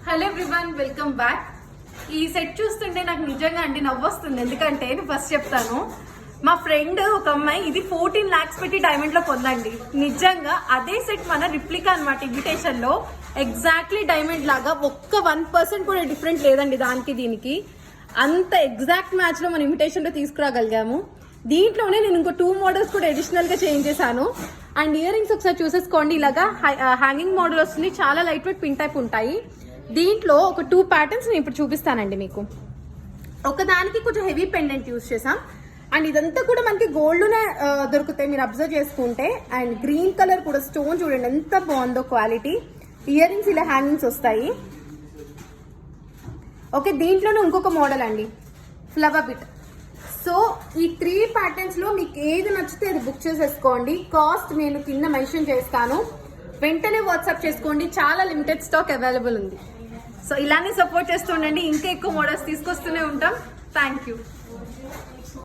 Hello everyone, welcome back. ఈ set చూస్తుంటే నాకు నిజంగా అండి నవ్వొస్తుంది. ఎందుకంటే నేను ఫస్ట్ చెప్తాను, మా ఫ్రెండ్ ఒక అమ్మాయి ఇది 14 lakhs పెట్టి డైమండ్ లో పొందండి. నిజంగా అదే సెట్ మన రిప్లికా అనమాట. ఇన్విటేషన్ లో ఎగ్జాక్ట్లీ డైమండ్ లాగా ఒక్క 1% కూడా డిఫరెంట్ లేదండి. దానికి దీనికి అంత ఎగ్జాక్ట్ మ్యాచ్ లో మన ఇన్విటేషన్ లో తీసుకురాగలిగాము. దీంట్లోనే నేను ఇంకో 2 మోడల్స్ కూడా అడిషనల్ గా చేంజ్ చేశాను. అండ్ ఇయర్ రింగ్స్ ఒకసారి చూసేసుకోండి. ఇలాగా హ్యాంగింగ్ మోడల్ వస్తుంది. చాలా లైట్ వెయిట్ పిన్ టైప్ ఉంటాయి. దీంట్లో ఒక 2 ప్యాటర్న్స్ నేను ఇప్పుడు చూపిస్తానండి మీకు. ఒకదానికి కొంచెం హెవీ పెండెంట్ యూజ్ చేసాం. అండ్ ఇదంతా కూడా మనకి గోల్డ్నే దొరుకుతాయి, మీరు అబ్జర్వ్ చేసుకుంటే. అండ్ గ్రీన్ కలర్ కూడా స్టోన్ చూడండి ఎంత బాగుందో క్వాలిటీ. ఇయర్ రింగ్స్ ఇలా హ్యాంగింగ్స్ వస్తాయి. ఓకే, దీంట్లోనే ఇంకొక మోడల్ అండి, ఫ్లవర్ బిట్. సో ఈ 3 ప్యాటర్న్స్ లో మీకు ఏది నచ్చితే అది బుక్ చేసేసుకోండి. కాస్ట్ నేను కింద మెన్షన్ చేస్తాను, వెంటనే వాట్సాప్ చేసుకోండి. చాలా లిమిటెడ్ స్టాక్ అవైలబుల్ ఉంది. సో ఇలానే సపోర్ట్ చేస్తూ ఉండండి. ఇంకా ఎక్కువ మోడల్స్ తీసుకొస్తూనే ఉంటాం. Thank you.